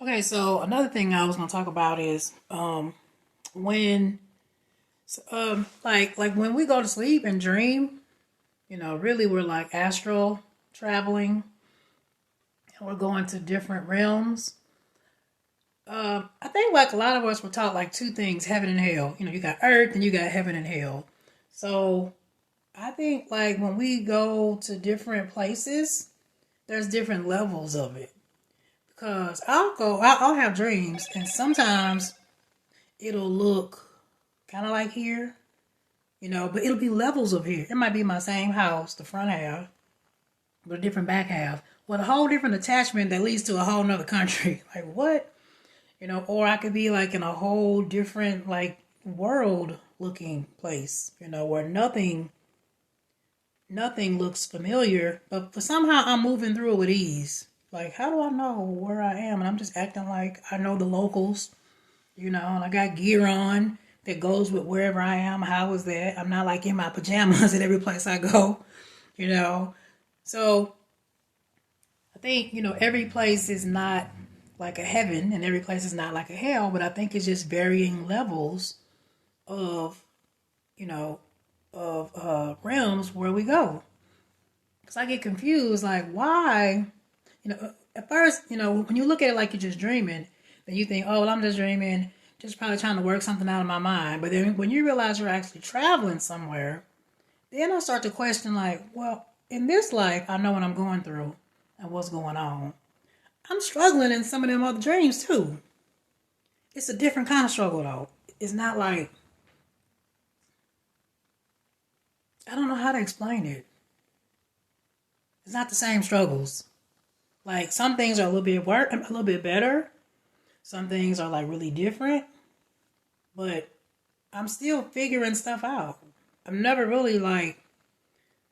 Okay, so another thing I was gonna talk about is when like when we go to sleep and dream, really we're like astral traveling and we're going to different realms. I think like a lot of us were taught like two things, heaven and hell. You got earth and you got heaven and hell. So I think like when we go to different places, there's different levels of it. Because I'll have dreams, and sometimes it'll look kind of like here, but it'll be levels of here. It might be my same house, the front half, but a different back half, with a whole different attachment that leads to a whole nother country. Like what? Or I could be like in a whole different like world looking place, where nothing looks familiar, but for somehow I'm moving through it with ease. Like, how do I know where I am? And I'm just acting like I know the locals, and I got gear on that goes with wherever I am. How is that? I'm not like in my pajamas at every place I go, you know. So I think, every place is not like a heaven and every place is not like a hell, but I think it's just varying levels of, you know, realms where we go. Because I get confused, like, why? At first, when you look at it like you're just dreaming, then you think, oh, well, I'm just dreaming, just probably trying to work something out of my mind. But then when you realize you're actually traveling somewhere, then I start to question, like, well, in this life, I know what I'm going through and what's going on. I'm struggling in some of them other dreams too. It's a different kind of struggle though. It's not like, I don't know how to explain it. It's not the same struggles. Like some things are a little bit better. Some things are like really different, but I'm still figuring stuff out. I'm never really like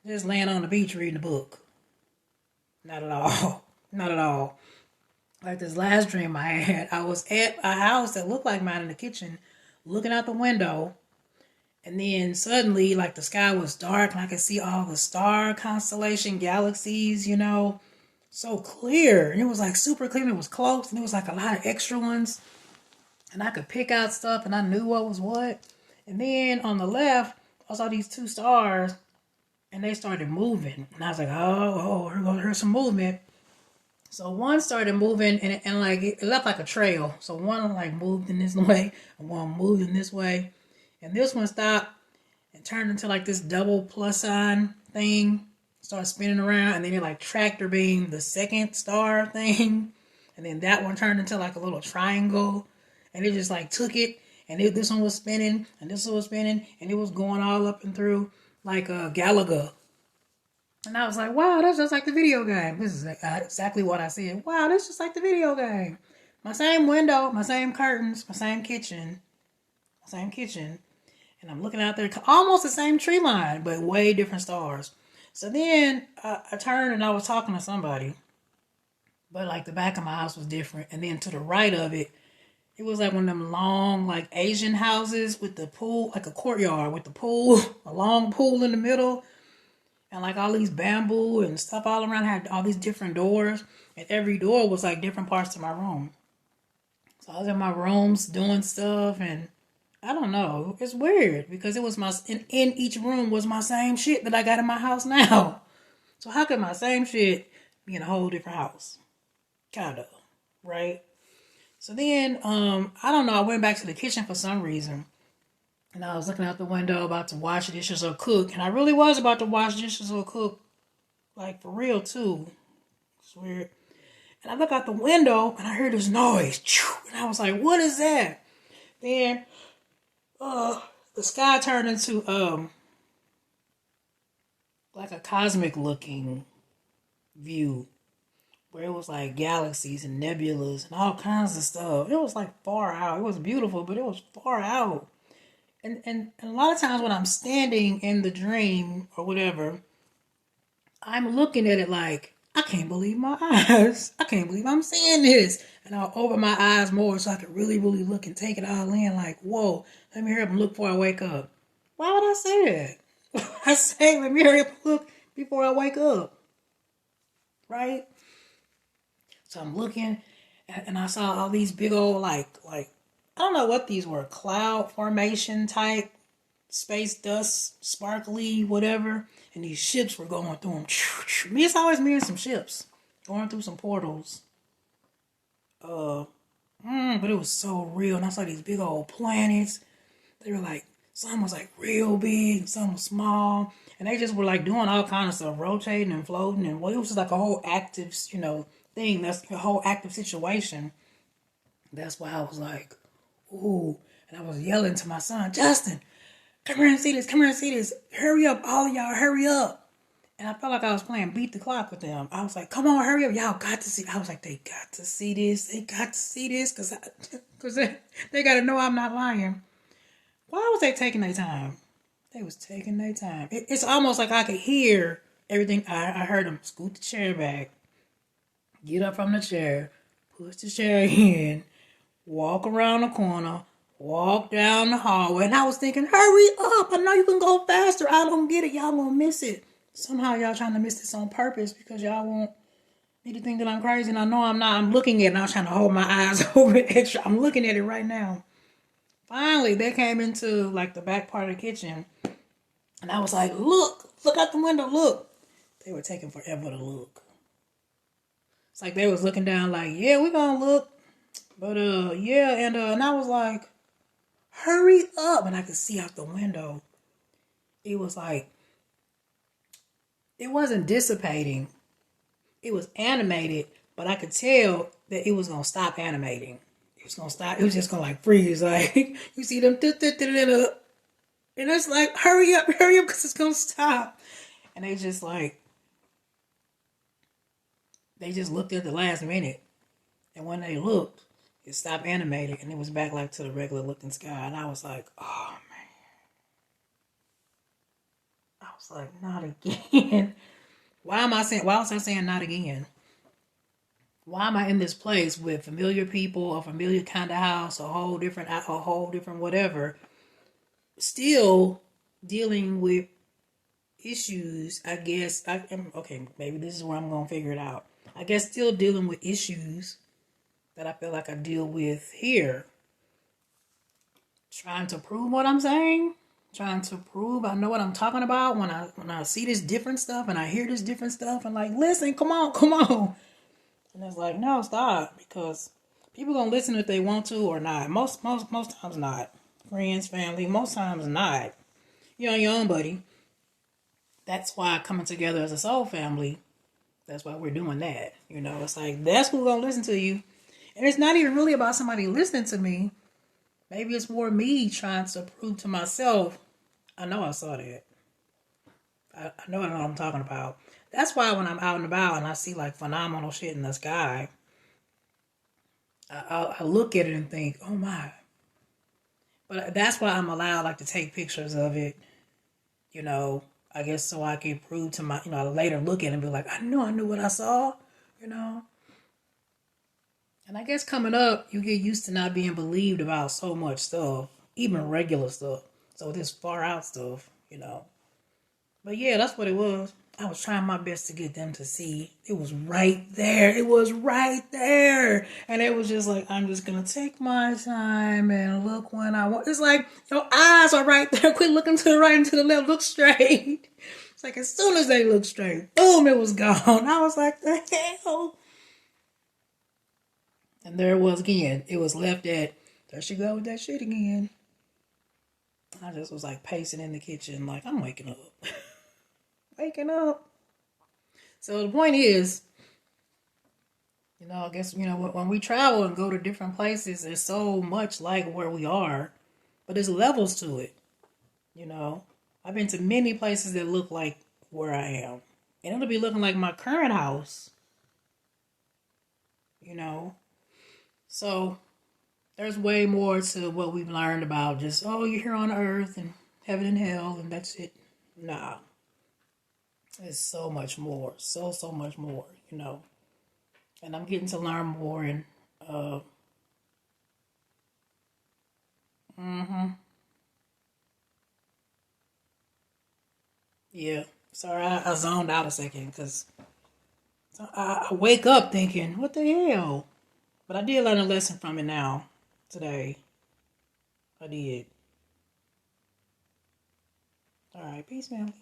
just laying on the beach reading a book. Not at all. Not at all. Like this last dream I had, I was at a house that looked like mine in the kitchen, looking out the window, and then suddenly, like the sky was dark, and I could see all the star constellation galaxies, so clear. And it was like super clear. It was close, and it was like a lot of extra ones, and I could pick out stuff, and I knew what was what. And then on the left, I saw these two stars, and they started moving, and I was like, oh, here's some movement. So one started moving and like it left like a trail. So one like moved in this way and one moved in this way. And this one stopped and turned into like this double plus sign thing. Started spinning around and then it like tractor beamed the second star thing. And then that one turned into like a little triangle. And it just like took it. And this one was spinning and this one was spinning. And it was going all up and through like a Galaga. And I was like, wow, that's just like the video game. This is exactly what I said. Wow, that's just like the video game. My same window, my same curtains, my same kitchen. And I'm looking out there, almost the same tree line, but way different stars. So then I turned and I was talking to somebody. But like the back of my house was different. And then to the right of it, it was like one of them long, like Asian houses with the pool, like a courtyard with the pool, a long pool in the middle. And like all these bamboo and stuff all around had all these different doors. And every door was like different parts of my room. So I was in my rooms doing stuff and I don't know. It's weird because it was in each room was my same shit that I got in my house now. So how could my same shit be in a whole different house? Kinda, right? So then, I don't know, I went back to the kitchen for some reason. And I was looking out the window about to wash dishes or cook. And I really was about to wash dishes or cook. Like for real too. It's weird. And I look out the window and I heard this noise. And I was like, what is that? Then the sky turned into like a cosmic looking view. Where it was like galaxies and nebulas and all kinds of stuff. It was like far out. It was beautiful, but it was far out. And a lot of times when I'm standing in the dream or whatever, I'm looking at it like, I can't believe my eyes. I can't believe I'm seeing this. And I'll open my eyes more so I can really, really look and take it all in like, whoa, let me hurry up and look before I wake up. Why would I say that? I say, let me hurry up and look before I wake up. Right? So I'm looking And I saw all these big old I don't know what these were, cloud formation type, space dust, sparkly, whatever. And these ships were going through them. Me, it's always me and some ships going through some portals. But it was so real. And I saw these big old planets. They were like, some was like real big, some was small. And they just were like doing all kinds of stuff, rotating and floating. And well, it was just like a whole active, thing. That's a whole active situation. That's why I was like, ooh. And I was yelling to my son, Justin, come here and see this, come here and see this. Hurry up, all of y'all, hurry up. And I felt like I was playing beat the clock with them. I was like, come on, hurry up. Y'all got to see. I was like, they got to see this. They got to see this because they got to know I'm not lying. Why was they taking their time? They was taking their time. It's almost like I could hear everything. I heard them scoot the chair back, get up from the chair, push the chair in, walk around the corner, walk down the hallway. And I was thinking, hurry up. I know you can go faster. I don't get it. Y'all gonna miss it. Somehow y'all trying to miss this on purpose because y'all want me to think that I'm crazy. And I know I'm not. I'm looking at it and I was trying to hold my eyes over it extra. I'm looking at it right now. Finally, they came into like the back part of the kitchen. And I was like, look out the window, look. They were taking forever to look. It's like they was looking down like, yeah, we gonna look. But yeah, and I was like, hurry up. And I could see out the window. It was like, it wasn't dissipating. It was animated, but I could tell that it was gonna stop animating. It was gonna stop. It was just gonna like freeze. Like you see them, and it's like hurry up, because it's gonna stop. And they just looked at the last minute, and when they looked, it stopped animating, and it was back like to the regular looking sky. And I was like, oh man. I was like, not again. Why was I saying not again? Why am I in this place with familiar people, a familiar kind of house, a whole different whatever, still dealing with issues? I guess okay, maybe this is where I'm going to figure it out. I guess still dealing with issues that I feel like I deal with here. Trying to prove what I'm saying. Trying to prove I know what I'm talking about when I see this different stuff and I hear this different stuff and like, listen, come on. And it's like, no, stop, because people gonna listen if they want to or not. Most times not. Friends, family, most times not. You're on your own, buddy. That's why coming together as a soul family, that's why we're doing that. It's like, that's who's gonna listen to you. And it's not even really about somebody listening to me. Maybe it's more me trying to prove to myself, I know I saw that. I know what I'm talking about. That's why when I'm out and about and I see like phenomenal shit in the sky, I look at it and think, oh my. But that's why I'm allowed like to take pictures of it, I guess so I can prove to my, later look at it and be like, I knew what I saw, And I guess coming up, you get used to not being believed about so much stuff, even regular stuff. So this far out stuff, But yeah, that's what it was. I was trying my best to get them to see. It was right there. And it was just like, I'm just going to take my time and look when I want. It's like, your eyes are right there. Quit looking to the right and to the left. Look straight. It's like, as soon as they look straight, boom, it was gone. I was like, the hell? And there it was again. It was left at, there she go with that shit again. I just was like pacing in the kitchen like, I'm waking up. Waking up. So the point is, I guess, when we travel and go to different places, there's so much like where we are, but there's levels to it. I've been to many places that look like where I am, and it'll be looking like my current house, So there's way more to what we've learned about just, oh, you're here on earth and heaven and hell and that's it. Nah. It's so much more. So much more, And I'm getting to learn more and yeah. Sorry, I zoned out a second because I wake up thinking, what the hell? But I did learn a lesson from it now, today. I did. All right, peace, family.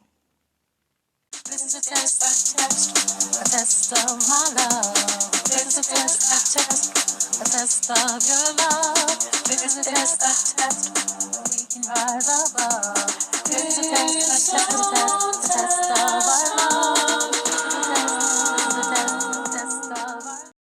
This is a test, a test of my love. This is a test, a test of your love. This is a test, we can rise above.